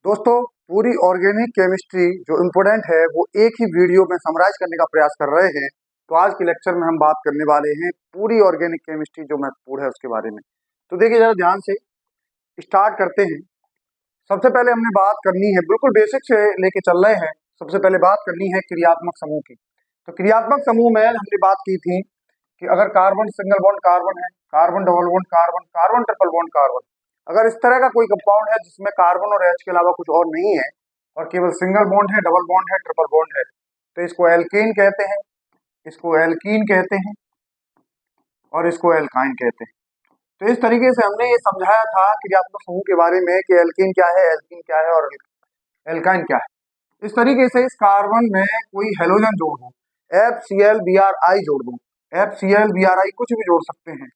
दोस्तों, पूरी organic chemistry जो इम्पोर्टेंट है वो एक ही वीडियो में समराइज करने का प्रयास कर रहे हैं। तो आज के लेक्चर में हम बात करने वाले हैं पूरी ऑर्गेनिक केमिस्ट्री जो महत्वपूर्ण है उसके बारे में। तो देखिए जरा ध्यान से स्टार्ट करते हैं। सबसे पहले हमने बात करनी है, बिल्कुल बेसिक से लेके चल रहे हैं। सबसे पहले बात करनी है क्रियात्मक समूह की। तो क्रियात्मक समूह में हमने बात की थी कि अगर कार्बन सिंगल बॉन्ड कार्बन है, carbon double bond carbon, carbon triple bond carbon, अगर इस तरह का कोई कंपाउंड है जिसमें कार्बन और एच के अलावा कुछ और नहीं है और केवल सिंगल बॉन्ड है, डबल बॉन्ड है, ट्रिपल बॉन्ड है, तो इसको एल्केन कहते हैं, इसको एल्कीन कहते हैं और इसको एल्काइन कहते हैं। तो इस तरीके से हमने ये समझाया था क्रियात्मक समूह के बारे में कि एल्कीन क्या है, एल्कीन क्या है और एल्काइन क्या है। इस तरीके से इस कार्बन में कोई हेलोजन जोड़ दो, FCl Br जोड़ दो, FCl Br कुछ भी जोड़ सकते हैं,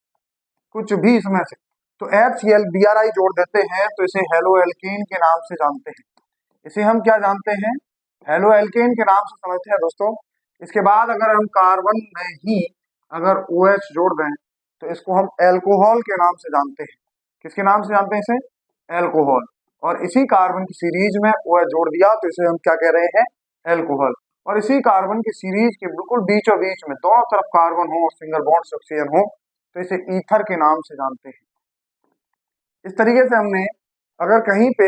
कुछ भी इसमें से। तो FCl Br जोड़ देते हैं तो इसे हेलो एल्केन के नाम से जानते हैं। इसे हम क्या जानते हैं? हेलो एल्केन के नाम से समझते हैं दोस्तों। इसके बाद अगर हम कार्बन में ही अगर OH जोड़ दें तो इसको हम एल्कोहल के नाम से जानते हैं। किसके नाम से जानते हैं इसे? एल्कोहल। और इसी कार्बन की सीरीज में OH जोड़ दिया तो इसे हम क्या कह रहे हैं? एल्कोहल। और इसी कार्बन की सीरीज के बिल्कुल बीचों बीच में दोनों तरफ कार्बन हो और सिंगल बॉन्ड से ऑक्सीजन हो तो इसे ईथर के नाम से जानते हैं। इस तरीके से हमने अगर कहीं पे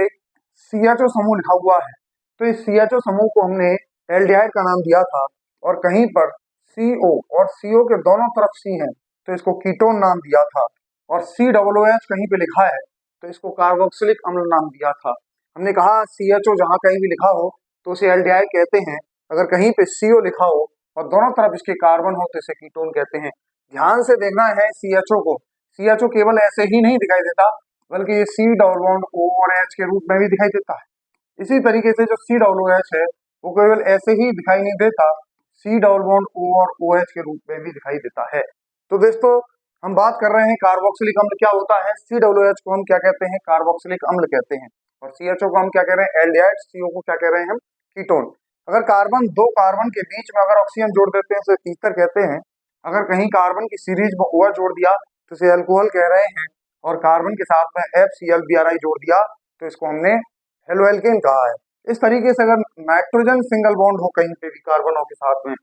CHO समूह लिखा हुआ है तो इस CHO समूह को हमने एल्डिहाइड का नाम दिया था, और कहीं पर CO और CO के दोनों तरफ C है तो इसको कीटोन नाम दिया था, और COOH कहीं पे लिखा है तो इसको कार्बोक्सिलिक अम्ल नाम दिया था। हमने कहा CHO जहाँ कहीं भी लिखा हो तो उसे एल्डिहाइड कहते हैं, अगर कहीं पे CO लिखा हो और दोनों तरफ इसके कार्बन हो तो इसे कीटोन कहते हैं। ध्यान से देखना है CHO को। CHO केवल ऐसे ही नहीं दिखाई देता बल्कि ये C डबल बॉन्ड O और H के रूप में भी दिखाई देता है। इसी तरीके से जो COOH है वो केवल ऐसे ही दिखाई नहीं देता, C डबल बॉन्ड O और OH के रूप में भी दिखाई देता है। तो दोस्तों, हम बात कर रहे हैं कार्बोक्सिलिक अम्ल क्या होता है। COOH को हम क्या कहते हैं? कार्बोक्सिलिक अम्ल कहते हैं। और CHO को हम क्या कह रहे हैं? एल्डिहाइड। CO को क्या कह रहे हैं हम? कीटोन। अगर कार्बन, दो कार्बन के बीच में अगर ऑक्सीजन जोड़ देते हैं तो ईथर कहते हैं। अगर कहीं कार्बन की सीरीज में OH जोड़ दिया तो इसे अल्कोहल कह रहे हैं, और कार्बन के साथ में FCl Br जोड़ दिया तो इसको हमने हेलो एल्केन कहा है। इस तरीके से अगर नाइट्रोजन सिंगल बॉन्ड हो कहीं पे भी कार्बनों के साथ में,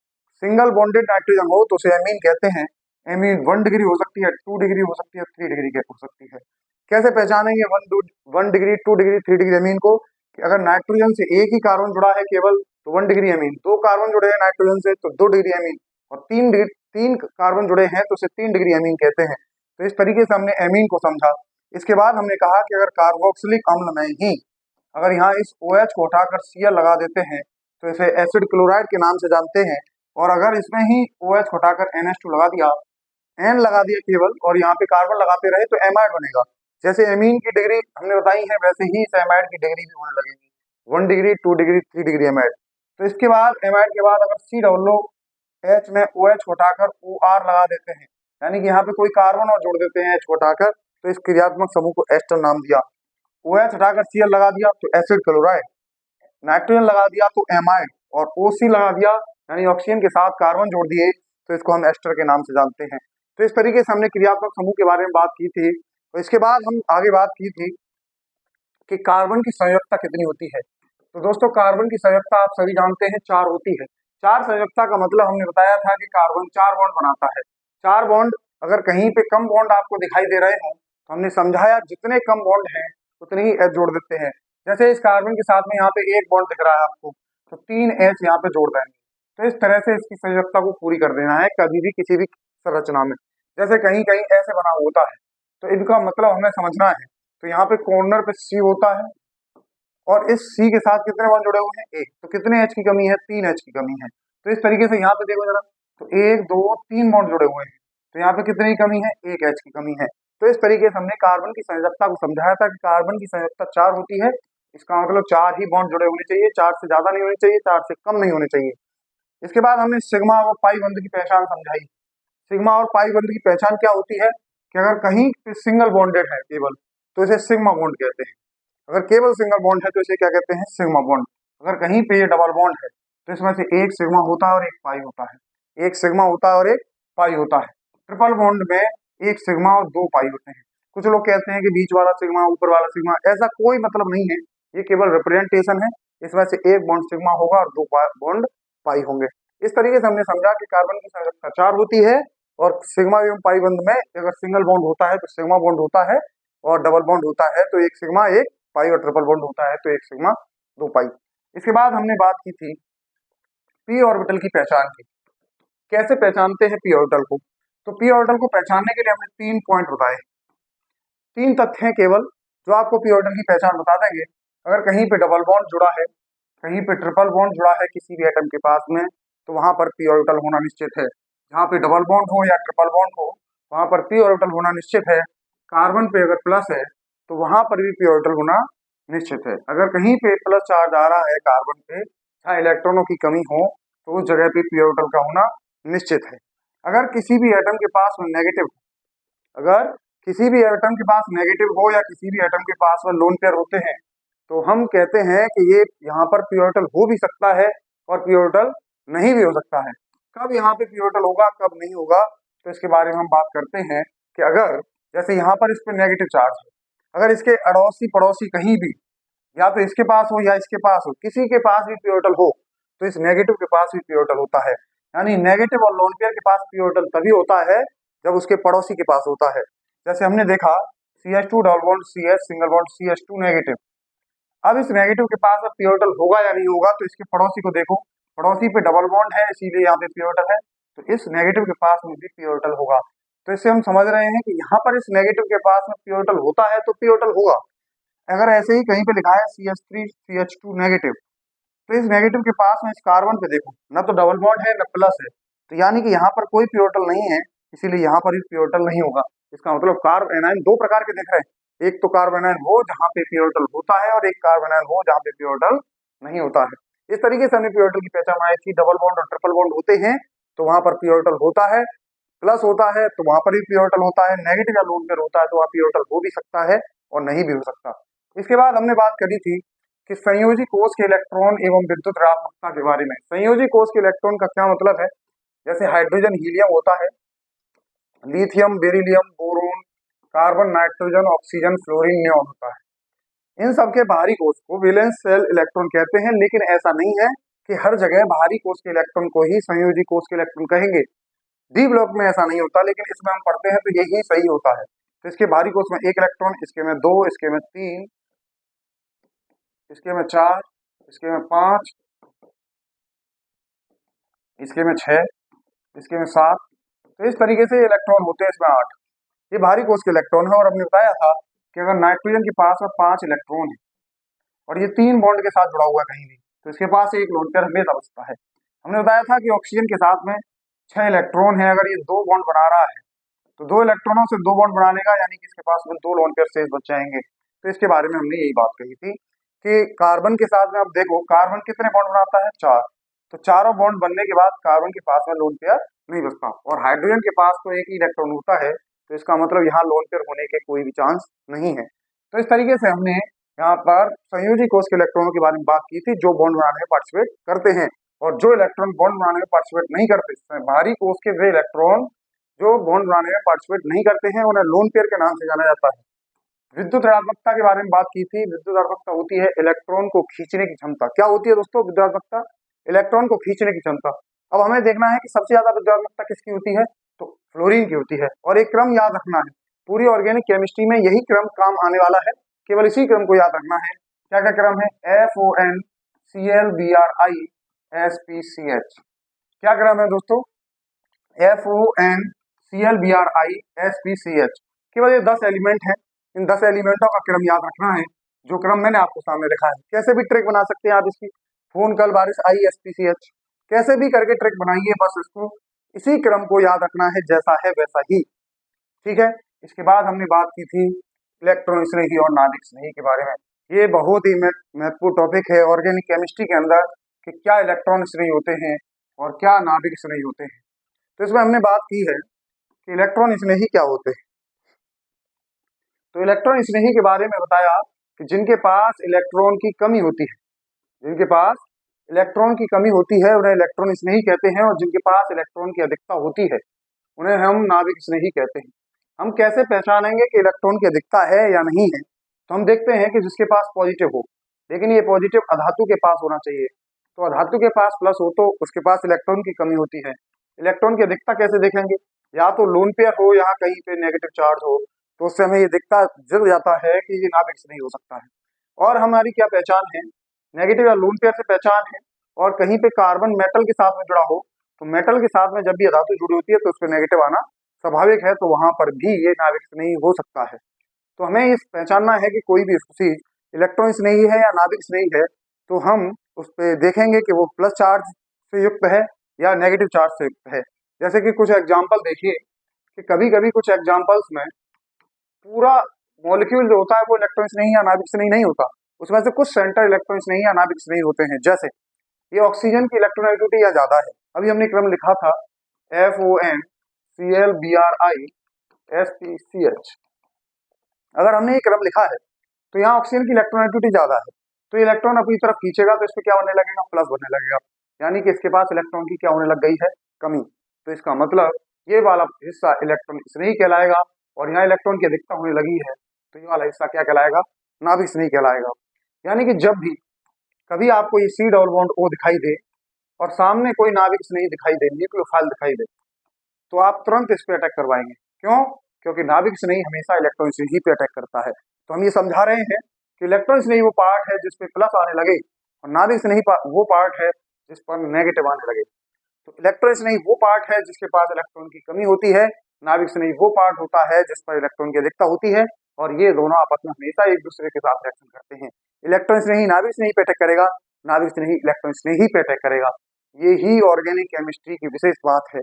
सिंगल बॉन्डेड नाइट्रोजन हो तो उसे एमीन कहते हैं। एमीन 1 डिग्री हो सकती है, 2 डिग्री हो सकती है, 3 डिग्री हो सकती है। कैसे पहचानेंगे 1 डिग्री, 2 डिग्री, 3 डिग्री एमीन को? कि अगर नाइट्रोजन से एक ही कार्बन जुड़ा है केवल तो 1 डिग्री एमीन, दो कार्बन जुड़े हैं नाइट्रोजन से तो 2 डिग्री एमीन, और तीन कार्बन जुड़े हैं तो उसे 3 डिग्री एमीन कहते हैं। तो इस तरीके से हमने एमीन को समझा। इसके बाद हमने कहा कि अगर कार्बोक्सिलिक अम्ल में ही अगर यहाँ इस OH को हटाकर Cl लगा देते हैं तो इसे एसिड क्लोराइड के नाम से जानते हैं। और अगर इसमें ही OH को हटाकर NH2 लगा दिया, N लगा दिया केवल, और यहाँ पे कार्बन लगाते रहे तो एमाइड बनेगा। जैसे एमीन की डिग्री हमने बताई है वैसे ही इस एमाइड की डिग्री भी होने लगेगी, 1 डिग्री, 2 डिग्री, 3 डिग्री एमाइड। तो इसके बाद एमाइड के बाद अगर COOH में OH को हटाकर OR लगा देते हैं, यानी कि यहाँ पे कोई कार्बन और जोड़ देते हैं H को हटाकर, तो इस क्रियात्मक समूह को एस्टर नाम दिया। OH हटाकर Cl लगा दिया तो एसिड क्लोराइड, नाइट्रोजन लगा दिया तो एमाइड, और OC लगा दिया यानी ऑक्सीजन के साथ कार्बन जोड़ दिए तो इसको हम एस्टर के नाम से जानते हैं। तो इस तरीके से हमने क्रियात्मक समूह के बारे में बात की थी। तो इसके बाद हम आगे बात की थी कि कार्बन की संयोजकता कितनी होती है। तो दोस्तों, कार्बन की संयोजकता आप सभी जानते हैं 4 होती है। 4 संयोजकता का मतलब हमने बताया था कि कार्बन 4 बॉन्ड बनाता है। 4 बॉन्ड, अगर कहीं पे कम बॉन्ड आपको दिखाई दे रहे हो तो हमने समझाया जितने कम बॉन्ड हैं उतने ही H जोड़ देते हैं। जैसे इस कार्बन के साथ में यहाँ पे एक बॉन्ड दिख रहा है आपको तो 3 H यहाँ पे जोड़ देंगे। तो इस तरह से इसकी संयोजकता को पूरी कर देना है कभी भी किसी भी संरचना में। जैसे कहीं कहीं ऐसे बना होता है तो इनका मतलब हमें समझना है। तो यहाँ पे कॉर्नर पे C होता है और इस C के साथ कितने बॉन्ड जुड़े हुए हैं? एक। तो कितने H की कमी है? 3 H की कमी है। तो इस तरीके से यहाँ पे देखो जरा, तो 1 2 3 बॉन्ड जुड़े हुए हैं, तो यहाँ पे कितनी कमी है? 1 H की कमी है। तो इस तरीके से हमने कार्बन की संयोजकता को समझाया था कि कार्बन की संयोजकता 4 होती है। इसका मतलब 4 ही बॉन्ड जुड़े होने चाहिए, 4 से ज्यादा नहीं होने चाहिए, 4 से कम नहीं होने चाहिए। इसके बाद हमने सिग्मा और पाई बंध की पहचान समझाई। सिग्मा और पाई बंध की पहचान क्या होती है कि अगर कहीं पे सिंगल बॉन्डेड है केवल तो इसे सिग्मा बॉन्ड कहते हैं। अगर केवल सिंगल बॉन्ड है तो इसे क्या कहते हैं? Sigma bond. अगर कहीं पे ये डबल बॉन्ड है तो इसमें से एक सिग्मा होता है और एक पाई होता है, एक सिग्मा होता है और एक पाई होता है। ट्रिपल बॉन्ड में एक सिग्मा और दो पाई होते हैं। कुछ लोग कहते हैं कि बीच वाला सिग्मा, ऊपर वाला सिग्मा, ऐसा कोई मतलब नहीं है। ये केवल रिप्रेजेंटेशन है, इसमें से एक बॉन्ड सिग्मा होगा और दो बॉन्ड पाई होंगे। इस तरीके से हमने समझा कि कार्बन की संरचना 4 होती है और सिग्मा एवं पाई बंध में अगर सिंगल बॉन्ड होता है तो सिग्मा बॉन्ड होता है, और डबल बॉन्ड होता है तो एक सिग्मा एक पाई, और ट्रिपल बॉन्ड होता है तो एक सिग्मा दो पाई। इसके बाद हमने बात की थी पी ऑर्बिटल की पहचान की, कैसे पहचानते हैं पी ऑर्बिटल को। तो पी ऑर्बिटल को पहचानने के लिए हमने 3 पॉइंट बताए, 3 तथ्य हैं केवल जो आपको पी ऑर्बिटल की पहचान बता देंगे। अगर कहीं पे डबल बॉन्ड जुड़ा है, कहीं पे ट्रिपल बॉन्ड जुड़ा है किसी भी एटम के पास में, तो वहां पर पी ऑर्बिटल होना निश्चित है। जहाँ पे डबल बॉन्ड हो या ट्रिपल बॉन्ड हो वहां पर पी ऑर्बिटल होना निश्चित है। कार्बन पे अगर प्लस है तो वहां पर भी पी ऑर्बिटल होना निश्चित है। अगर कहीं पे प्लस चार्ज आ रहा है कार्बन पे, जहाँ इलेक्ट्रॉनों की कमी हो, तो उस जगह पे पी ऑर्बिटल का होना निश्चित है। अगर किसी भी एटम के पास में नेगेटिव, अगर किसी भी एटम के पास नेगेटिव हो या किसी भी एटम के पास में लोन पेयर होते हैं, तो हम कहते हैं कि ये यहाँ पर पी ऑर्बिटल हो भी सकता है और पी ऑर्बिटल नहीं भी हो सकता है। कब यहाँ पे पी ऑर्बिटल होगा कब नहीं होगा, तो इसके बारे में हम बात करते हैं कि अगर जैसे यहाँ पर इस पे नेगेटिव चार्ज है, अगर इसके अड़ोसी पड़ोसी कहीं भी, या तो इसके पास हो या इसके पास हो, किसी के पास भी पी ऑर्बिटल हो, तो इस नेगेटिव के पास भी पी ऑर्बिटल होता है। यानी नेगेटिव और लोन पेयर के पास पी ऑर्बिटल तभी होता है जब उसके पड़ोसी के पास होता है। जैसे हमने देखा CH2 double bond CH single bond CH2 negative. अब इस नेगेटिव के पास अब पी ऑर्बिटल होगा या नहीं होगा, तो इसके पड़ोसी को देखो, पड़ोसी पे डबल बॉन्ड है इसीलिए यहाँ पे पी ऑर्बिटल है, तो इस नेगेटिव के पास में भी पी ऑर्बिटल होगा। तो इससे हम समझ रहे हैं कि यहाँ पर इस नेगेटिव के पास में पी ऑर्बिटल होता है तो पी ऑर्बिटल होगा। अगर ऐसे ही कहीं पे लिखा है CH3 CH2 नेगेटिव, तो इस नेगेटिव के पास में इस कार्बन पे देखो ना तो डबल बॉन्ड है ना प्लस है, तो यानी कि यहाँ पर कोई पी ऑर्बिटल नहीं है, इसीलिए यहाँ पर भी पी ऑर्बिटल नहीं होगा। इसका मतलब कार्ब एनायन दो प्रकार के दिख रहे हैं, एक तो कार्बन आयन हो जहाँ पे पी ऑर्बिटल होता है और एक कार्बन आयन हो जहाँ पे पी ऑर्बिटल नहीं होता है। इस तरीके से हमने पी ऑर्बिटल की पहचान बनाई थी। डबल बॉन्ड और ट्रिपल बॉन्ड होते हैं तो वहां पर पी ऑर्बिटल होता है, प्लस होता है तो वहां पर भी पी ऑर्बिटल होता है, नेगेटिव या लोन पेयर होता है तो वहां पी ऑर्बिटल हो भी सकता है और नहीं भी हो सकता। इसके बाद हमने बात करी थी कि संयोजी कोष के इलेक्ट्रॉन एवं विद्युत ऋणात्मकता के बारे में। संयोजी कोष के इलेक्ट्रॉन का क्या मतलब है, जैसे हाइड्रोजन हीलियम होता है, lithium beryllium boron carbon nitrogen oxygen fluorine neon होता है। इन सबके बाहरी कोष को वैलेंस शेल इलेक्ट्रॉन कहते हैं, लेकिन ऐसा नहीं है कि हर जगह बाहरी कोष के इलेक्ट्रॉन को ही संयोजी कोष के इलेक्ट्रॉन कहेंगे। डी ब्लॉक में ऐसा नहीं होता, लेकिन इसमें हम पढ़ते हैं तो यही सही होता है। तो इसके बाहरी कोष में एक इलेक्ट्रॉन, इसके में दो, इसके में तीन, इसके में चार, इसके में पांच, इसके में छह, इसके में सात, तो इस तरीके से इलेक्ट्रॉन होते हैं, इसमें आठ। ये बाहरी कोष के इलेक्ट्रॉन है। और हमने बताया था कि अगर नाइट्रोजन के पास में 5 इलेक्ट्रॉन है और ये 3 बॉन्ड के साथ जुड़ा हुआ है कहीं भी, तो इसके पास एक लोन पेयर हमेशा बचता है। हमने बताया था कि ऑक्सीजन के साथ में 6 इलेक्ट्रॉन है, अगर ये 2 बॉन्ड बना रहा है तो 2 इलेक्ट्रॉनों से 2 बॉन्ड बना लेगा, यानी कि इसके पास में 2 लोन पेयर शेष बच जाएंगे। तो इसके बारे में हमने यही बात कही थी कि कार्बन के साथ में अब देखो कार्बन कितने बॉन्ड बनाता है, 4, तो चारों बॉन्ड बनने के बाद कार्बन के पास में लोन पेयर नहीं बचता, और हाइड्रोजन के पास तो एक ही इलेक्ट्रॉन होता है, तो इसका मतलब यहाँ लोन पेयर होने के कोई भी चांस नहीं है। तो इस तरीके से हमने यहाँ पर संयोजी कोष के इलेक्ट्रॉनों के बारे में बात की थी, जो बॉन्ड बनाने में पार्टिसिपेट करते हैं, और जो इलेक्ट्रॉन बॉन्ड बनाने में पार्टिसिपेट नहीं करते। बाहरी कोष के वे इलेक्ट्रॉन जो बॉन्ड बनाने में पार्टिसिपेट नहीं करते हैं उन्हें लोन पेयर के नाम से जाना जाता है। विद्युत ऋणात्मकता के बारे में बात की थी। विद्युत ऋणात्मकता होती है इलेक्ट्रॉन को खींचने की क्षमता। क्या होती है दोस्तों विद्युत ऋणात्मकता? इलेक्ट्रॉन को खींचने की क्षमता। अब हमें देखना है कि सबसे ज्यादा विद्युत ऋणात्मकता किसकी होती है, तो फ्लोरीन की होती है। और एक क्रम याद रखना है, पूरी ऑर्गेनिक केमिस्ट्री में यही क्रम काम आने वाला है, केवल इसी क्रम को याद रखना है। क्या क्या क्रम है? FONClBrISPCH। क्या क्रम है दोस्तों? FONClBrISPCH। केवल ये 10 एलिमेंट है, इन 10 एलिमेंटों का क्रम याद रखना है, जो क्रम मैंने आपको सामने लिखा है। कैसे भी ट्रिक बना सकते हैं आप इसकी, फोन कल बारिश ISPCH, कैसे भी करके ट्रिक बनाइए, बस इसको इसी क्रम को याद रखना है, जैसा है वैसा ही, ठीक है। इसके बाद हमने बात की थी इलेक्ट्रॉन स्नेही और नाभिक स्नेही के बारे में। ये बहुत ही महत्वपूर्ण टॉपिक है ऑर्गेनिक केमिस्ट्री के अंदर, कि क्या इलेक्ट्रॉन स्नेही होते हैं और क्या नाभिक स्नेही होते हैं। तो इसमें हमने बात की है कि इलेक्ट्रॉन स्नेही क्या होते हैं। तो इलेक्ट्रॉन स्नेही के बारे में बताया कि जिनके पास इलेक्ट्रॉन की कमी होती है, जिनके पास इलेक्ट्रॉन की कमी होती है उन्हें इलेक्ट्रॉन स्नेही कहते हैं, और जिनके पास इलेक्ट्रॉन की अधिकता होती है उन्हें हम नाभिक स्नेही कहते हैं। हम कैसे पहचानेंगे कि इलेक्ट्रॉन की अधिकता है या नहीं है? तो हम देखते हैं कि जिसके पास पॉजिटिव हो, लेकिन ये पॉजिटिव अधातु के पास होना चाहिए। तो अधातु के पास प्लस हो तो उसके पास इलेक्ट्रॉन की कमी होती है। इलेक्ट्रॉन की अधिकता कैसे देखेंगे? या तो लोन पेयर हो, यहाँ कहीं पे नेगेटिव चार्ज हो, तो उससे हमें ये दिखता जल जाता है कि ये नाभिक से नहीं हो सकता है। और हमारी क्या पहचान है? नेगेटिव या लोन पेयर से पहचान है। और कहीं पे कार्बन मेटल के साथ में जुड़ा हो, तो मेटल के साथ में जब भी अधातु जुड़ी होती है तो उसको नेगेटिव आना स्वाभाविक है, तो वहां पर भी ये नाभिक से नहीं हो सकता है। तो हमें इस पहचानना है कि कोई भी चीज इलेक्ट्रॉन से नहीं है या नाभिक से नहीं है, तो हम उस पर देखेंगे कि वो प्लस चार्ज से युक्त है या नेगेटिव चार्ज से युक्त है। जैसे कि कुछ एग्जाम्पल देखिए कि कभी कभी कुछ एग्जाम्पल्स में पूरा मॉलिक्यूल जो होता है वो इलेक्ट्रॉन से नहीं या नाभिक से नहीं होता, उसमें से कुछ सेंटर इलेक्ट्रॉन से नहीं या नाभिक से नहीं होते हैं। जैसे ये ऑक्सीजन की इलेक्ट्रोनेगेटिविटी या ज्यादा है, अभी हमने क्रम लिखा था FONClBrI अगर हमने ये क्रम लिखा है तो यहाँ ऑक्सीजन की इलेक्ट्रोनेगेटिविटी ज्यादा है, तो इलेक्ट्रॉन अपनी तरफ खींचेगा तो इसमें क्या होने लगेगा? प्लस बनने लगेगा, यानी कि इसके पास इलेक्ट्रॉन की क्या होने लग गई है? कमी। तो इसका मतलब ये वाला हिस्सा इलेक्ट्रॉन स्नेही कहलाएगा, और यहाँ इलेक्ट्रॉन की अधिकता होने लगी है तो ये वाला हिस्सा क्या कहलाएगा? नाभिक स्नेही कहलाएगा। यानी कि जब भी कभी आपको ये C डबल बॉन्ड O दिखाई दे और सामने कोई नाभिक स्नेही दिखाई दे, न्यूक्लियोफाइल दिखाई दे, तो आप तुरंत इस पे अटैक करवाएंगे। क्यों? क्योंकि नाभिक से नहीं हमेशा इलेक्ट्रॉन से ही पे अटैक करता है। तो हम ये समझा रहे हैं कि इलेक्ट्रॉन से नहीं वो पार्ट है जिसपे प्लस आने लगे, और नाभिक से नहीं वो पार्ट है जिस पर नेगेटिव आने लगे। तो इलेक्ट्रॉन से नहीं वो पार्ट है जिसके पास इलेक्ट्रॉन की कमी होती है, नाभिक से नहीं वो पार्ट होता है जिस पर इलेक्ट्रॉन की अधिकता होती है, और ये दोनों आपस में हमेशा एक दूसरे के साथ रिएक्शन करते हैं। इलेक्ट्रॉन से नहीं नाभिक से नहीं पे अटैक करेगा, नाभिक से नहीं इलेक्ट्रॉन से नहीं पे अटैक करेगा। ये ही ऑर्गेनिक केमिस्ट्री की विशेष बात है,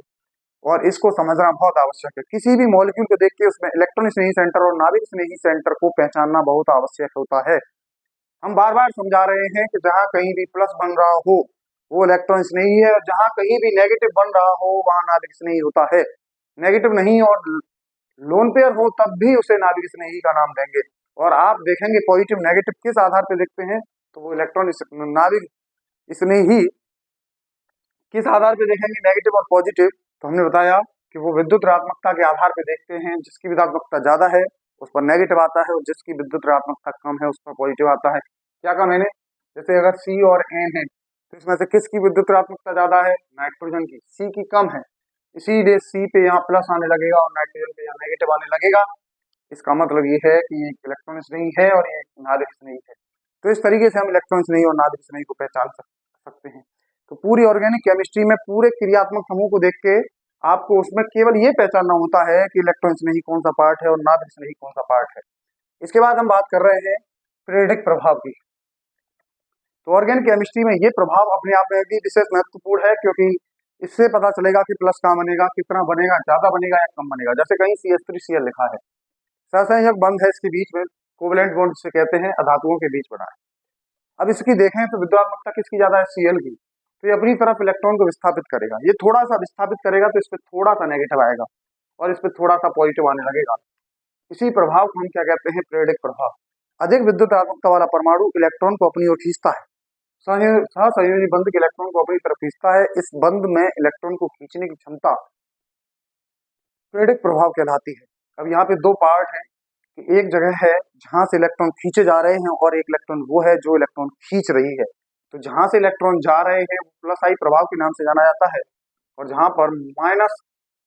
और इसको समझना बहुत आवश्यक है। किसी भी मॉलिक्यूल को देख के उसमें इलेक्ट्रॉन स्नेही सेंटर और नाभिक स्नेही सेंटर को पहचानना बहुत आवश्यक होता है। हम बार बार समझा रहे हैं कि जहां कहीं भी प्लस बन रहा हो वो इलेक्ट्रॉन स्नेही है, और जहां कहीं भी नेगेटिव बन रहा हो वहां नाभिक स्नेही होता है। नेगेटिव नहीं और लोन पेयर हो तब भी उसे नाभिक स्नेही का नाम देंगे। और आप देखेंगे पॉजिटिव नेगेटिव किस आधार पर देखते हैं, तो वो इलेक्ट्रॉन नाभिक स्नेही किस आधार पर देखेंगे नेगेटिव और पॉजिटिव, तो हमने बताया कि वो विद्युत ऋणात्मकता के आधार पर देखते हैं। जिसकी ऋणात्मकता ज्यादा है उस पर नेगेटिव आता है, और जिसकी विद्युत ऋणात्मकता कम है उस पर पॉजिटिव आता है। क्या कम है? जैसे अगर C और N है तो इसमें से किसकी विद्युत ऋणात्मकता ज्यादा है? नाइट्रोजन की। C की कम है, इसीलिए C पे यहाँ प्लस आने लगेगा और नाइट्रोजन पे यहाँ नेगेटिव आने लगेगा। इसका मतलब ये है कि ये इलेक्ट्रॉन नहीं है और ये नाभिक नहीं है। तो इस तरीके से हम इलेक्ट्रॉन नहीं और नाभिक नहीं को पहचान सकते हैं। तो पूरी ऑर्गेनिक केमिस्ट्री में पूरे क्रियात्मक समूह को देख के आपको उसमें केवल ये पहचानना होता है कि इलेक्ट्रॉन नहीं कौन सा पार्ट है और नाभिक नहीं कौन सा पार्ट है। इसके बाद हम बात कर रहे हैं पीरियडिक प्रभाव की। तो ऑर्गेनिक केमिस्ट्री में ये प्रभाव अपने आप में भी विशेष महत्वपूर्ण है, क्योंकि इससे पता चलेगा कि प्लस कहाँ बनेगा, कितना बनेगा, ज्यादा बनेगा या कम बनेगा। जैसे कहीं CH3Cl लिखा है, सहसंयोजक बंध है इसके बीच में, कोवलेंट बॉन्ड जिसे कहते हैं, अधातुओं के बीच बना है। अब इसकी देखें तो विद्युतात्मकता किसकी ज्यादा है? Cl की। तो ये अपनी तरफ इलेक्ट्रॉन को विस्थापित करेगा, ये थोड़ा सा विस्थापित करेगा तो इस पर थोड़ा सा नेगेटिव आएगा और इस पर थोड़ा सा पॉजिटिव आने लगेगा। इसी प्रभाव को हम क्या कहते हैं? पीरियडिक प्रभाव। अधिक विद्युतात्मकता वाला परमाणु इलेक्ट्रॉन को अपनी ओर खींचता है, सहसंयोजी बंध के इलेक्ट्रॉन को अपनी तरफ खींचता है। इस बंध में इलेक्ट्रॉन को खींचने की क्षमता पीरियडिक प्रभाव कहलाती है। अब यहाँ पे दो पार्ट है कि एक जगह है जहां से इलेक्ट्रॉन खींचे जा रहे हैं और एक इलेक्ट्रॉन वो है जो इलेक्ट्रॉन खींच रही है। तो जहां से इलेक्ट्रॉन जा रहे हैं वो प्लस आई प्रभाव के नाम से जाना जाता है, और जहां पर माइनस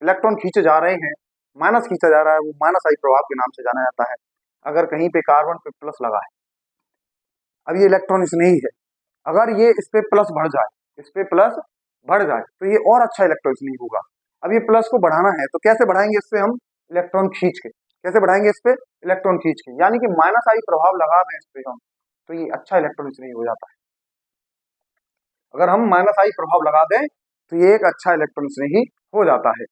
इलेक्ट्रॉन खींचे जा रहे हैं, माइनस खींचा जा रहा है, वो माइनस आई प्रभाव के नाम से जाना जाता है। अगर कहीं पे कार्बन पे प्लस लगा है, अब ये इलेक्ट्रॉन इसमें ही है, अगर ये इस पे प्लस बढ़ जाए, इस पे प्लस बढ़ जाए तो ये और अच्छा इलेक्ट्रॉन नहीं होगा। अब ये प्लस को बढ़ाना है तो कैसे बढ़ाएंगे? इससे हम इलेक्ट्रॉन खींच के। कैसे बढ़ाएंगे? इस पे इलेक्ट्रॉन खींच के, यानी कि माइनस आई प्रभाव लगा दें इस पे हम, तो ये अच्छा इलेक्ट्रॉन नहीं हो जाता है। अगर हम माइनस आई प्रभाव लगा दें तो ये एक अच्छा इलेक्ट्रॉन नहीं हो जाता है।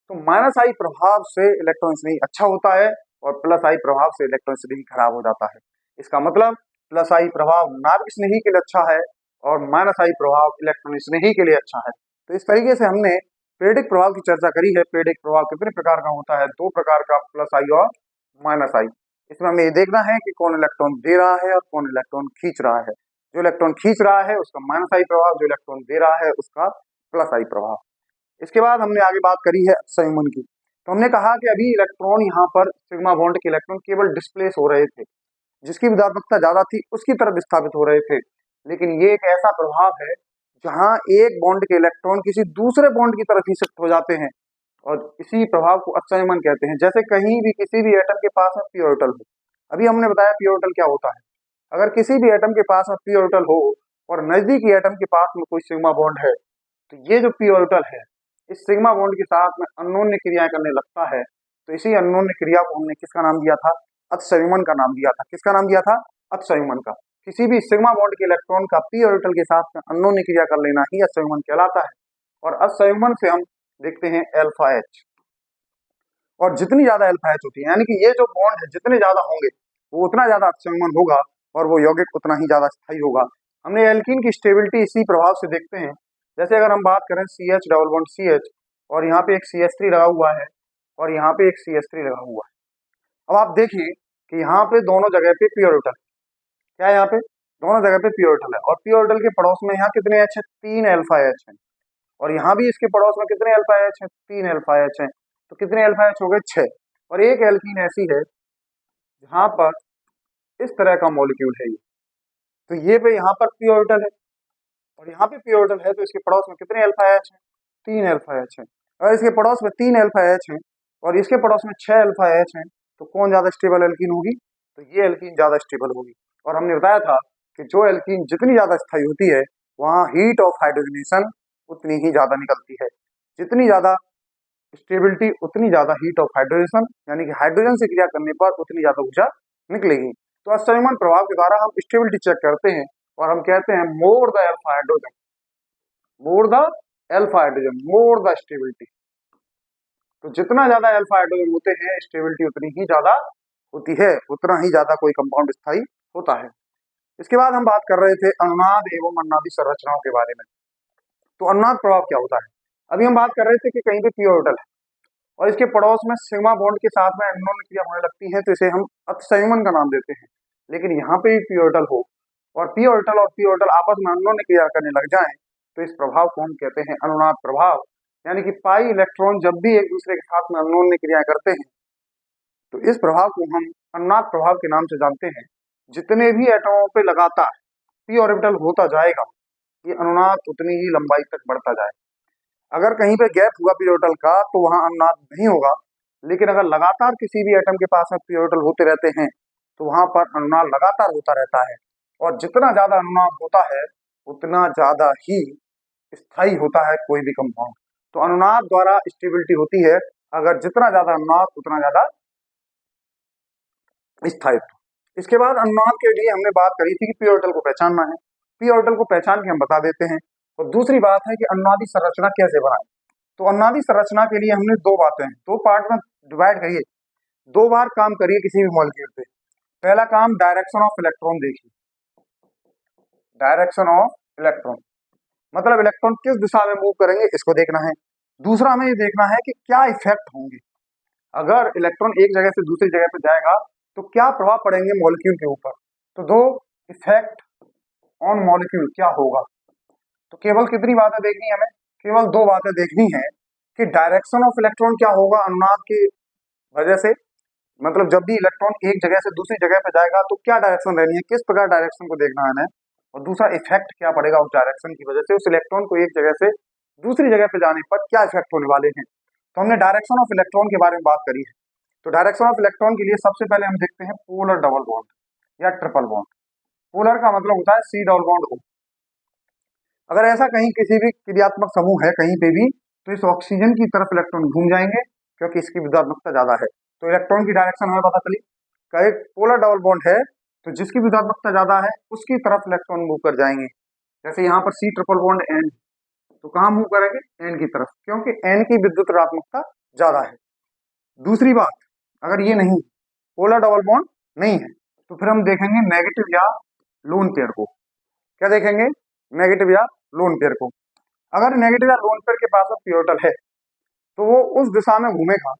तो माइनस आई प्रभाव से इलेक्ट्रॉन नहीं अच्छा होता है और प्लस आई प्रभाव से इलेक्ट्रॉन नहीं खराब हो जाता है। इसका मतलब प्लस आई प्रभाव नाभिक स्नेही के लिए अच्छा है और माइनस आई प्रभाव इलेक्ट्रॉन स्नेही के लिए अच्छा है। तो इस तरीके से हमने पीरियडिक प्रभाव की चर्चा करी है। पीरियडिक प्रभाव कितने प्रकार का होता है? दो प्रकार का, प्लस आई और माइनस आई। इसमें हमें ये देखना है कि कौन इलेक्ट्रॉन दे रहा है और कौन इलेक्ट्रॉन खींच रहा है। जो इलेक्ट्रॉन खींच रहा है उसका माइनस आई प्रभाव, जो इलेक्ट्रॉन दे रहा है उसका प्लस आई प्रभाव। इसके बाद हमने आगे बात करी है संयुग्मन की। तो हमने कहा कि अभी इलेक्ट्रॉन यहाँ पर सिग्मा बॉन्ड के इलेक्ट्रॉन केवल डिस्प्लेस हो रहे थे, जिसकी विधात्मकता ज्यादा थी उसकी तरफ विस्थापित हो रहे थे। लेकिन ये एक ऐसा प्रभाव है जहां एक बॉन्ड के इलेक्ट्रॉन किसी दूसरे बॉन्ड की तरफ ही शिफ्ट हो जाते हैं, और इसी प्रभाव को असंयमन कहते हैं। जैसे कहीं भी किसी भी एटम के पास में पी ऑर्बिटल हो, अभी हमने बताया पी ऑर्बिटल क्या होता है। अगर किसी भी एटम के पास में पी ऑर्बिटल हो और नजदीकी एटम के पास में कोई सिग्मा बॉन्ड है, तो ये जो पी ऑर्बिटल है इस सिग्मा बॉन्ड के साथ में अन्योन्य क्रियाएं करने लगता है। तो इसी अन्योन्य क्रिया को हमने किसका नाम दिया था? अतिसंयुग्मन का नाम दिया था। किसका नाम दिया था? अतिसंयुग्मन का। किसी भी सिग्मा बॉन्ड के इलेक्ट्रॉन का पी ऑर्बिटल के साथ में अन्योन्य क्रिया कर लेना ही अतिसंयुग्मन कहलाता है। और अतिसंयुग्मन से हम देखते हैं अल्फा एच, और जितनी ज्यादा अल्फा एच होती है, यानी कि ये जो बॉन्ड है जितने ज्यादा होंगे वो उतना ज्यादा अतिसंयुग्मन होगा और वो यौगिक उतना ही ज्यादा स्थायी होगा। हमने एल्कीन की स्टेबिलिटी इसी प्रभाव से देखते हैं। जैसे अगर हम बात करें C H double bond C H, और यहाँ पे एक सी एच थ्री लगा हुआ है और यहाँ पे एक सी एच थ्री लगा हुआ है। अब आप देखिए कि यहाँ पे दोनों जगह पे पी ऑर्बिटल, क्या है यहाँ पे? दोनों जगह पे पी ऑर्बिटल है, और पी ऑर्बिटल के पड़ोस में यहाँ कितने एच है? 3 अल्फा एच है। और यहाँ भी इसके पड़ोस में कितने अल्फा एच है? 3 अल्फा एच है। तो कितने अल्फा एच हो गए? 6। और एक एल्कीन ऐसी है जहां पर इस तरह का मॉलिक्यूल है ये, तो ये पे यहाँ पर पी ऑर्बिटल है और यहाँ पे पी ऑर्बिटल है, तो इसके पड़ोस में कितने अल्फा एच है? 3 अल्फा एच है। अगर इसके पड़ोस में 3 अल्फा एच है और इसके पड़ोस में 6 अल्फा एच है, तो कौन ज्यादा स्टेबल एल्कीन होगी? तो ये एल्कीन ज्यादा स्टेबल होगी। और हमने बताया था कि जो एल्कीन जितनी ज्यादा स्थायी होती है वहां हीट ऑफ हाइड्रोजनेशन उतनी ही ज्यादा निकलती है। जितनी ज्यादा स्टेबिलिटी उतनी ज्यादा हीट ऑफ हाइड्रोजन, यानी कि हाइड्रोजन से क्रिया करने पर उतनी ज्यादा ऊर्जा निकलेगी। तो असंयमन प्रभाव के द्वारा हम स्टेबिलिटी चेक करते हैं और हम कहते हैं more the alpha hydrogen, more the alpha hydrogen, more the stability. तो जितना ज्यादा अल्फा हाइड्रोजन होते हैं स्टेबिलिटी उतनी ही ज्यादा होती है, उतना ही ज्यादा कोई कंपाउंड स्थायी होता है। इसके बाद हम बात कर रहे थे अनुनाद एवं अनुनादी संरचनाओं के बारे में। तो अनुनाद प्रभाव क्या होता है? अभी हम बात कर रहे थे कि कहीं पे पी ऑर्बिटल है और इसके पड़ोस में सिग्मा बॉन्ड के साथ में अन्योन्य क्रिया होने लगती है, तो इसे हम अतिसंयुग्मन का नाम देते हैं। लेकिन यहाँ पे भी पी ऑर्बिटल हो और पी ऑर्बिटल आपस में अन्योन्य क्रिया करने लग जाएं, तो इस प्रभाव को हम कहते हैं अनुनाद प्रभाव। यानी कि पाई इलेक्ट्रॉन जब भी एक दूसरे के साथ में अन्योन्य क्रियाएं करते हैं, तो इस प्रभाव को हम अनुनाद प्रभाव के नाम से जानते हैं। जितने भी एटमों पे लगातार पी ऑर्बिटल होता जाएगा, ये अनुनाद उतनी ही लंबाई तक बढ़ता जाएगा। अगर कहीं पे गैप हुआ पी ऑर्बिटल का तो वहां अनुनाद नहीं होगा, लेकिन अगर लगातार किसी भी एटम के पास में पी ऑर्बिटल होते रहते हैं तो वहां पर अनुनाद लगातार होता रहता है। और जितना ज्यादा अनुनाद होता है उतना ज्यादा ही स्थायी होता है कोई भी कंपाउंड। तो अनुनाद द्वारा स्टेबिलिटी होती है, अगर जितना ज्यादा अनुनाद उतना ज्यादा स्थायित्व। इसके बाद अनुनाद के लिए हमने बात करी थी कि पी ऑर्बिटल को पहचानना है। पी ऑर्बिटल को पहचान के हम बता देते हैं। और दूसरी बात है कि अनुनादी संरचना कैसे बनाए। तो अनुनादी संरचना के लिए हमने दो बातें, दो पार्ट में डिवाइड करिए, दो बार काम करिए किसी भी मॉलिक्यूल पे। पहला काम डायरेक्शन ऑफ इलेक्ट्रॉन देखिए, डायरेक्शन ऑफ इलेक्ट्रॉन मतलब इलेक्ट्रॉन किस दिशा में मूव करेंगे इसको देखना है। दूसरा हमें ये देखना है कि क्या इफेक्ट होंगे, अगर इलेक्ट्रॉन एक जगह से दूसरी जगह पे जाएगा तो क्या प्रभाव पड़ेंगे मॉलिक्यूल के ऊपर। तो दो, इफेक्ट ऑन मॉलिक्यूल क्या होगा। तो केवल कितनी बातें देखनी है हमें? केवल दो बातें देखनी है कि डायरेक्शन ऑफ इलेक्ट्रॉन क्या होगा अनुनाद की वजह से, मतलब जब भी इलेक्ट्रॉन एक जगह से दूसरी जगह पे जाएगा तो क्या डायरेक्शन रहनी है, किस प्रकार डायरेक्शन को देखना है हमें। और दूसरा, इफेक्ट क्या पड़ेगा उस डायरेक्शन की वजह से, उस इलेक्ट्रॉन को एक जगह से दूसरी जगह पे जाने पर क्या इफेक्ट होने वाले हैं। तो हमने डायरेक्शन ऑफ इलेक्ट्रॉन के बारे में बात करी है। तो डायरेक्शन ऑफ इलेक्ट्रॉन के लिए सबसे पहले हम देखते हैं पोलर डबल बॉन्ड या ट्रिपल बॉन्ड। पोलर का मतलब होता है सी डबल बॉन्ड ओ। अगर ऐसा कहीं किसी भी क्रियात्मक समूह है कहीं पे भी, तो इस ऑक्सीजन की तरफ इलेक्ट्रॉन घूम जाएंगे क्योंकि इसकी विद्युतात्मकता ज्यादा है। तो इलेक्ट्रॉन की डायरेक्शन हमें पता चली, का एक पोलर डबल बॉन्ड है तो जिसकी विद्युतात्मकता ज्यादा है उसकी तरफ इलेक्ट्रॉन मूव कर जाएंगे। जैसे यहाँ पर सी ट्रिपल बॉन्ड एन, तो कहाँ मूव करेंगे? एन की तरफ, क्योंकि एन की विद्युत ऋणात्मकता ज्यादा है। दूसरी बात, अगर ये नहीं, पोलर डबल बॉन्ड नहीं है, तो फिर हम देखेंगे नेगेटिव या लोन पेयर को। क्या देखेंगे? नेगेटिव या लोन पेयर को। अगर नेगेटिव या लोन पेयर के पास पी ऑर्बिटल है तो वो उस दिशा में घूमेगा।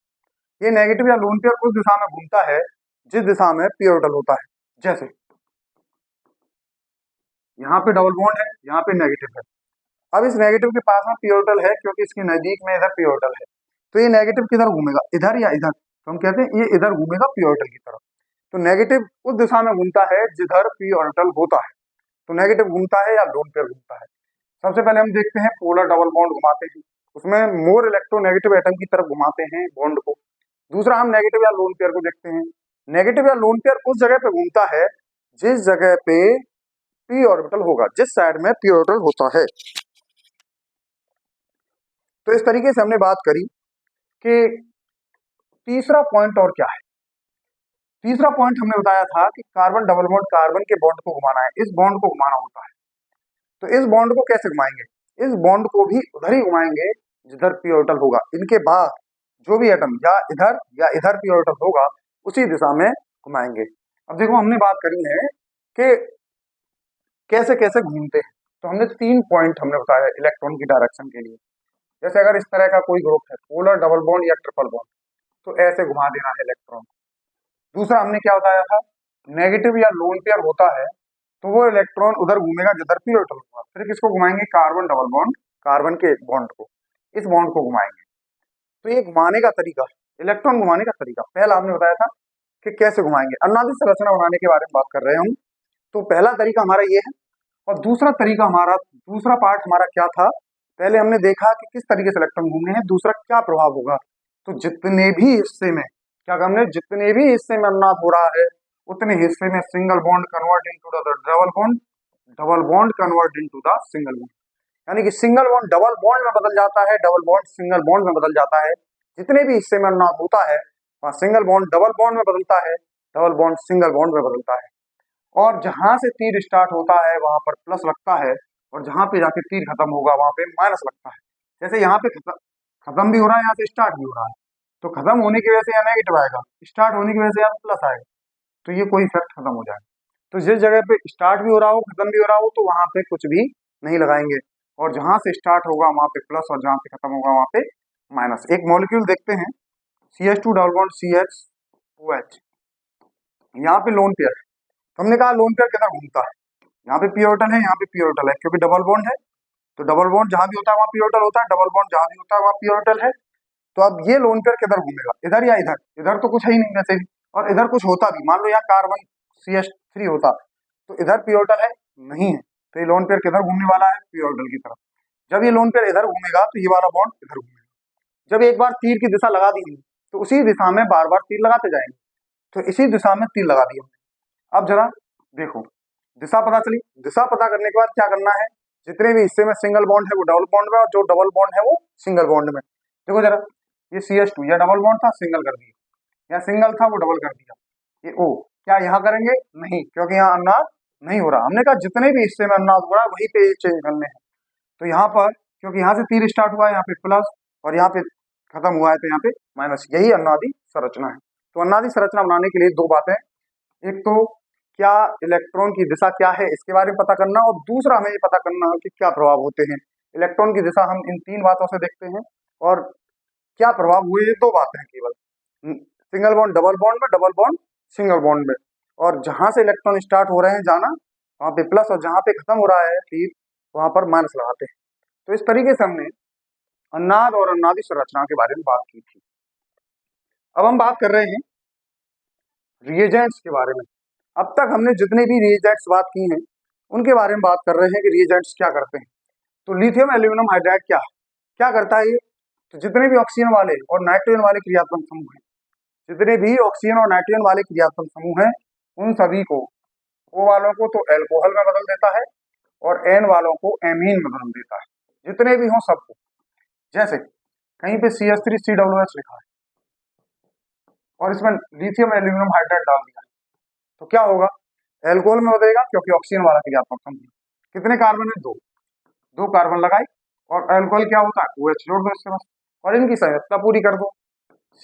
ये नेगेटिव या लोन पेयर उस दिशा में घूमता है जिस दिशा में पी ऑर्बिटल होता है। जैसे यहाँ पे डबल बॉन्ड है, यहाँ पे नेगेटिव है। अब इस नेगेटिव के पास में पी ऑर्बिटल है क्योंकि इसके नजदीक में इधर पी ऑर्बिटल है, तो ये नेगेटिव किधर घूमेगा? इधर या इधर। तो हम कहते हैं ये इधर घूमेगा पी ऑर्बिटल की तरफ। तो नेगेटिव उस दिशा में घूमता है जिधर पी ऑर्बिटल होता है, तो नेगेटिव घूमता है या लोन पेयर घूमता है। सबसे पहले हम देखते हैं पोलर डबल बॉन्ड घुमाते हैं, उसमें मोर इलेक्ट्रोनेगेटिव एटम की तरफ घुमाते हैं बॉन्ड को। दूसरा हम नेगेटिव या लोन पेयर को देखते हैं। नेगेटिव या लोन पेयर उस जगह पे घूमता है जिस जगह पे पी ऑर्बिटल होगा, जिस साइड में पी ऑर्बिटल होता है। तो इस तरीके से हमने बात करी कि तीसरा पॉइंट और क्या है। तीसरा पॉइंट हमने बताया था कि कार्बन डबल बॉन्ड कार्बन के बॉन्ड को घुमाना है, इस बॉन्ड को घुमाना होता है। तो इस बॉन्ड को कैसे घुमाएंगे, इस बॉन्ड को भी उधर ही घुमाएंगे जिधर पी ऑर्बिटल होगा। इनके बाद जो भी एटम या इधर पी ऑर्बिटल होगा उसी दिशा में घुमाएंगे। अब देखो हमने बात करी है कि कैसे कैसे घूमते हैं, तो हमने 3 पॉइंट हमने बताया इलेक्ट्रॉन की डायरेक्शन के लिए। जैसे अगर इस तरह का कोई ग्रुप है, पोलर डबल बॉन्ड या ट्रिपल बॉन्ड, तो ऐसे घुमा देना है इलेक्ट्रॉन। दूसरा हमने क्या बताया था, नेगेटिव या लोन पेयर होता है तो वो इलेक्ट्रॉन उधर घूमेगा जिधर पी ऑर्बिटल होगा। फिर किसको घुमाएंगे, कार्बन डबल बॉन्ड, कार्बन के बॉन्ड को, इस बॉन्ड को घुमाएंगे। तो ये घुमाने का तरीका, इलेक्ट्रॉन घुमाने का तरीका पहला हमने बताया था कि कैसे घुमाएंगे, अनादि संरचना बनाने के बारे में बात कर रहे हैं हम। तो पहला तरीका हमारा ये है, और दूसरा तरीका हमारा, दूसरा पार्ट हमारा क्या था, पहले हमने देखा कि किस तरीके से इलेक्ट्रॉन घूमने हैं, दूसरा क्या प्रभाव होगा। तो जितने भी हिस्से में क्या हमने, जितने भी हिस्से में अनुनाद हो रहा है उतने हिस्से में single bond convert into the double bond, double bond convert into the single bond, यानी कि सिंगल बॉन्ड डबल बॉन्ड में बदल जाता है, डबल बॉन्ड सिंगल बॉन्ड में बदल जाता है। जितने भी हिस्से में अनुनाद होता है वहां सिंगल बॉन्ड डबल बॉन्ड में बदलता है, डबल बॉन्ड सिंगल बॉन्ड में बदलता है। और जहां से तीर स्टार्ट होता है वहां पर प्लस लगता है, और जहां पे जाके तीर खत्म होगा वहां पे माइनस लगता है। जैसे यहाँ पे खत्म भी हो रहा है, यहाँ से स्टार्ट भी हो रहा है, तो खत्म होने की वजह से यहाँ नेगेटिव आएगा, स्टार्ट होने की वजह से यहाँ प्लस आएगा, तो ये कोई इफेक्ट खत्म हो जाएगा। तो जिस जगह पे स्टार्ट भी हो रहा हो खत्म भी हो रहा हो तो वहां पे कुछ भी नहीं लगाएंगे, और जहां से स्टार्ट होगा वहां पे प्लस और जहां से खत्म होगा वहां पे माइनस। एक मॉलिक्यूल देखते हैं, CH2 डबल बॉन्ड CH2OH, यहाँ पे लोन पेयर है। तो हमने कहा लोन पेयर किधर घूमता है, यहाँ पे पी ऑर्बिटल है, यहाँ पे पी ऑर्बिटल है, क्योंकि डबल बॉन्ड है तो डबल बॉन्ड जहां भी होता है वहां पी ऑर्बिटल होता है, डबल बॉन्ड जहां भी होता है वहां पी ऑर्बिटल है। तो अब ये लोन पेयर किधर घूमेगा, इधर या इधर, इधर तो कुछ है ही नहीं वैसे भी, और इधर कुछ होता भी, मान लो यहाँ कार्बन CH3 होता तो इधर पी ऑर्बिटल है, नहीं है, तो ये लोन पेयर किधर घूमने वाला है, पी ऑर्बिटल की तरफ। जब ये लोन पेयर इधर घूमेगा तो ये वाला बॉन्ड इधर घूमेगा। जब एक बार तीर की दिशा लगा दी तो उसी दिशा में बार बार तीर लगाते जाएंगे, तो इसी दिशा में तीर लगा दिया। अब जरा देखो, दिशा पता चली, दिशा पता करने के बाद क्या करना है, जितने भी हिस्से में सिंगल बॉन्ड है वो डबल बॉन्ड में, और जो डबल बॉन्ड है वो सिंगल बॉन्ड में। देखो जरा, ये CH2 या डबल बॉन्ड था, सिंगल कर दिया, या सिंगल था वो डबल कर दिया। ये O क्या यहाँ करेंगे, नहीं, क्योंकि यहाँ अनुनाद नहीं हो रहा। हमने कहा जितने भी हिस्से में अनुनाद हो रहा है वहीं पे चेंज करने हैं। तो यहाँ पर क्योंकि यहाँ से तीर स्टार्ट हुआ है, यहाँ पे प्लस, और यहाँ पे खत्म हुआ है तो यहाँ पे माइनस, यही अनुनादी संरचना है। तो अनुनादी संरचना बनाने के लिए दो बातें, एक तो क्या इलेक्ट्रॉन की दिशा क्या है इसके बारे में पता करना, और दूसरा हमें ये पता करना कि क्या प्रभाव होते हैं इलेक्ट्रॉन की दिशा। हम इन 3 बातों से देखते हैं, और क्या प्रभाव हुए ये 2 बातें हैं केवल, सिंगल बॉन्ड डबल बॉन्ड में, डबल बॉन्ड सिंगल बॉन्ड में, और जहां से इलेक्ट्रॉन स्टार्ट हो रहे हैं जाना वहां पे प्लस, और जहां पे खत्म हो रहा है तीर वहां पर माइनस लगाते हैं। तो इस तरीके से हमने अनुनाद और अनुनादी संरचना के बारे में बात की थी। अब हम बात कर रहे हैं रिएजेंट्स के बारे में। अब तक हमने जितने भी रिएजेंट्स बात की हैं उनके बारे में बात कर रहे हैं कि रिएजेंट्स क्या करते हैं। तो लिथियम एल्यूमिनियम हाइड्राइड क्या करता है ये, तो जितने भी ऑक्सीजन वाले और नाइट्रोजन वाले क्रियात्मक समूह हैं, जितने भी ऑक्सीजन और नाइट्रोजन वाले क्रियात्मक समूह हैं उन सभी को, O वालों को तो एल्कोहल में बदल देता है और N वालों को एमीन में बदल देता है, जितने भी हों सबको। जैसे कहीं पे CH3COOH लिखा है और इसमें लिथियम एल्यूमिनियम हाइड्राइड डाल दिया है, तो क्या होगा, एल्कोहल में बदलेगा, क्योंकि ऑक्सीजन वाला क्रियात्मक समूह। कितने कार्बन है, दो कार्बन लगाए, और अल्कोहल क्या होता है, OH जोड़ दो इसके पास, और इनकी संयोजकता पूरी कर दो,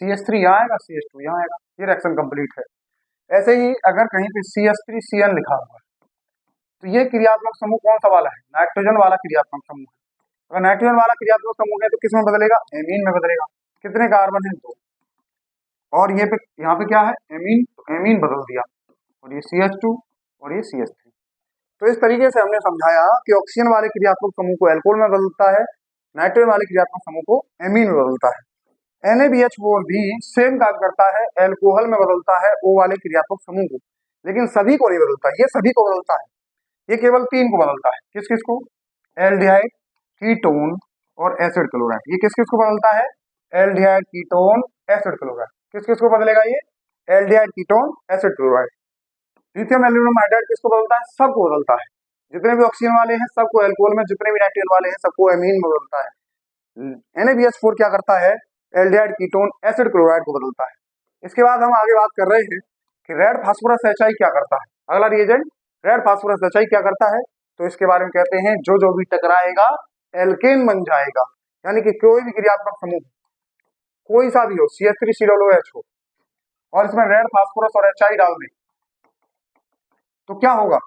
CH3 यहाँ आएगा, CH2 यहाँ आएगा, ये रिएक्शन कंप्लीट है। ऐसे ही अगर कहीं पे CH3Cl लिखा हुआ है तो ये क्रियात्मक समूह कौन सा वाला है, नाइट्रोजन वाला क्रियात्मक समूह है। अगर नाइट्रोजन वाला क्रियात्मक समूह है तो किस में बदलेगा, एमीन में बदलेगा। कितने कार्बन है, 2, और ये पे यहाँ पे क्या है, एमीन, तो एमीन बदल दिया, और ये CH2 और ये CH3। तो इस तरीके से हमने समझाया कि ऑक्सीजन वाले क्रियात्मक समूह को एल्कोहल में बदलता है, नाइट्रोजन वाले क्रियात्मक समूह को एमीन में बदलता है। NaBH4 भी सेम काम करता है, एल्कोहल में बदलता है O वाले क्रियात्मक समूह को, लेकिन सभी को नहीं बदलता। ये सभी को बदलता है, ये केवल 3 को बदलता है। किस किस को? एल्डिहाइड, कीटोन और एसिड क्लोराइड। ये किस किस को बदलता है? Aldehyde, ketone, acid chloride. किस किस को बदलेगा ये? Aldehyde, ketone, acid chloride. Lithium aluminium hydride किसको बदलता है? सबको बदलता है। जितने भी ऑक्सीजन वाले हैं सबको एल्कोहल में, जितने भी नाइट्रोजन वाले हैं सबको एमीन में बदलता है। NaBH4 क्या करता है? एल्डिहाइड, कीटोन, एसिड क्लोराइड को बदलता है। इसके बाद हम आगे बात कर रहे हैं कि रेड फास्फोरस HI क्या करता है। अगला रिएजेंट रेड फास्फोरस HI क्या करता है, तो इसके बारे में कहते हैं जो भी टकराएगा एल्केन बन जाएगा। यानी कि कोई भी क्रियात्मक समूह कोई सा भी हो, CH3COOH हो, और इसमें रेड फास्फोरस और HI डाल दें तो क्या होगा?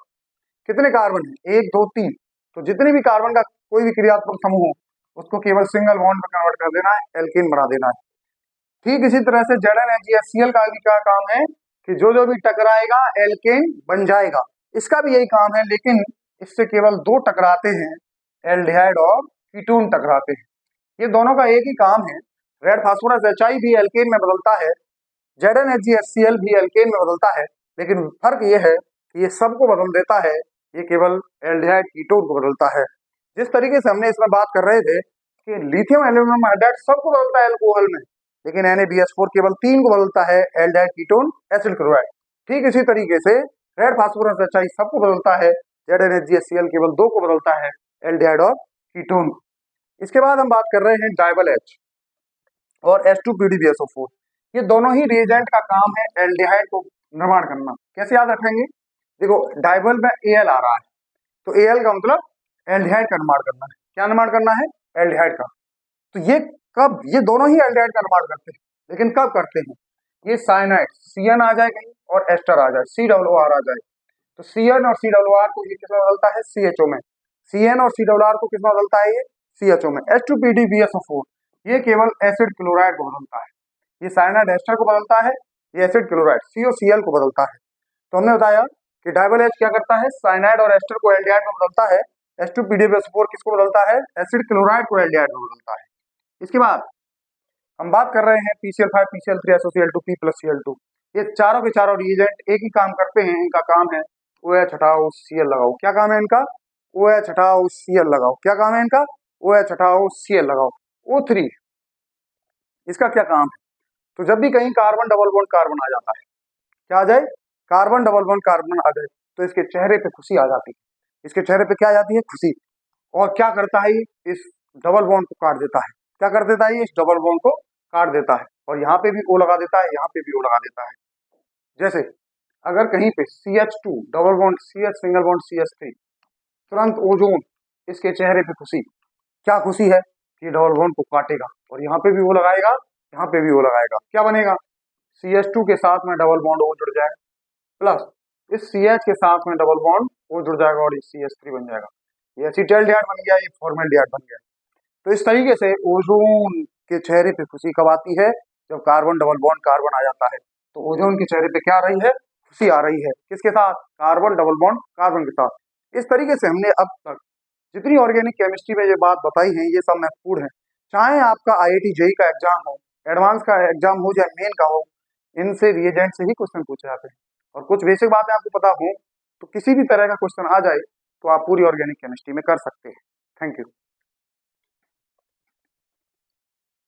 कितने कार्बन है? 1 2 3। तो जितने भी कार्बन का कोई भी क्रियात्मक समूह हो उसको केवल सिंगल बॉन्ड में कन्वर्ट कर देना है, एल्केन बना देना है। ठीक इसी तरह से ZnHgHCl का भी क्या काम है कि जो भी टकराएगा एल्केन बन जाएगा। इसका भी यही काम है, लेकिन इससे केवल 2 टकराते हैं, एल्डिहाइड और कीटोन टकराते हैं। ये दोनों का एक ही काम है। रेड फास्फोरस HI भी एल्केन में बदलता है, ZnHgHCl भी एल्केन में बदलता है, लेकिन फर्क ये है कि ये सबको बदल देता है, ये केवल एल्डिहाइड, कीटोन को बदलता है। जिस तरीके से हमने इसमें बात कर रहे थे कि लिथियम एल्यूमिनियम हाइड्राइड सबको बदलता है एल्कोहल में, लेकिन NaBH4 केवल 3 को बदलता है, एल्डिहाइड, कीटोन, एसिड क्लोराइड। ठीक इसी तरीके से रेड फास्फोरस HI सबको बदलता है, ZnHgHCl केवल 2 को बदलता है, एल्डिहाइड और कीटोन। इसके बाद हम बात कर रहे हैं डाइबल H और H2PDBSO4। ये दोनों ही रिएजेंट का काम है एल्डिहाइड को निर्माण करना। कैसे याद रखेंगे? देखो डाइबल में Al आ रहा है, तो Al का मतलब एल्डिहाइड का निर्माण करना है। क्या निर्माण करना है? एल्डिहाइड का। तो ये दोनों ही एल्डिहाइड का निर्माण करते हैं, लेकिन कब करते हैं? ये साइनाइड CN आ जाए कहीं और एस्टर आ जाए, COOR आ जाए, तो CN और COOR को ये किसमें बदलता है? CHO में। CN और COOR को किसमें बदलता है? ये CHO में। H2PDBSO4 ये केवल एसिड क्लोराइड को बदलता है। ये साइनाइड एस्टर को बदलता है, ये एसिड क्लोराइड COCl को बदलता है। तो हमने बताया कि डाइबल H क्या करता है? साइनाइड और एस्टर को एल्डिहाइड में बदलता है। H2PDBSO4 किसको बदलता है? एसिड क्लोराइड को एल्डिहाइड में बदलता है। इसके बाद हम बात कर रहे हैं PCl5 PCl3 SOCl2 P+Cl2। ये चारों के चारों रिएजेंट एक ही काम करते हैं। इनका काम है OH हटाओ Cl लगाओ। क्या काम है इनका? OH हटाओ Cl लगाओ। क्या काम है इनका? OH हटाओ Cl लगाओ। O3 इसका क्या काम है? तो जब भी कहीं कार्बन डबल बॉन्ड कार्बन आ जाता है, क्या आ जाए? कार्बन डबल बॉन्ड कार्बन आ जाए तो इसके चेहरे पे खुशी आ जाती है। इसके चेहरे पे क्या आ जाती है? खुशी। और क्या करता है? इस डबल बॉन्ड को काट देता है। क्या कर देता है? इस डबल बॉन्ड को काट देता है, और यहाँ पे भी O लगा देता है, यहाँ पे भी O लगा देता है। जैसे अगर कहीं पे CH2 double bond CH single bond CH3, तुरंत ओजोन इसके चेहरे पे खुशी। क्या खुशी है? कि डबल बॉन्ड को काटेगा, और यहाँ पे भी O लगाएगा, यहाँ पे भी O लगाएगा। क्या बनेगा? CH2 के साथ में डबल बॉन्ड O जुड़ जाएगा, प्लस इस CH के साथ में डबल बॉन्ड O जुड़ जाएगा और CH3 बन जाएगा। ये एसिटाल्डिहाइड बन गया, ये फॉर्मल्डिहाइड बन गया। तो इस तरीके से ओजोन के चेहरे पे खुशी कब आती है? जब कार्बन डबल बॉन्ड कार्बन आ जाता है। तो ओजोन के चेहरे पे क्या आ रही है? खुशी आ रही है। किसके साथ? कार्बन डबल बॉन्ड कार्बन के साथ। इस तरीके से हमने अब तक जितनी ऑर्गेनिक केमिस्ट्री में ये बात बताई है, ये सब महत्वपूर्ण है। चाहे आपका IIT JEE का एग्जाम हो, एडवांस का एग्जाम हो, या मेन का हो, इनसे रिएजेंट से ही क्वेश्चन पूछे जाते हैं। और कुछ बेसिक बातें आपको पता हो तो किसी भी तरह का क्वेश्चन आ जाए तो आप पूरी ऑर्गेनिक केमिस्ट्री में कर सकते हैं। Thank you.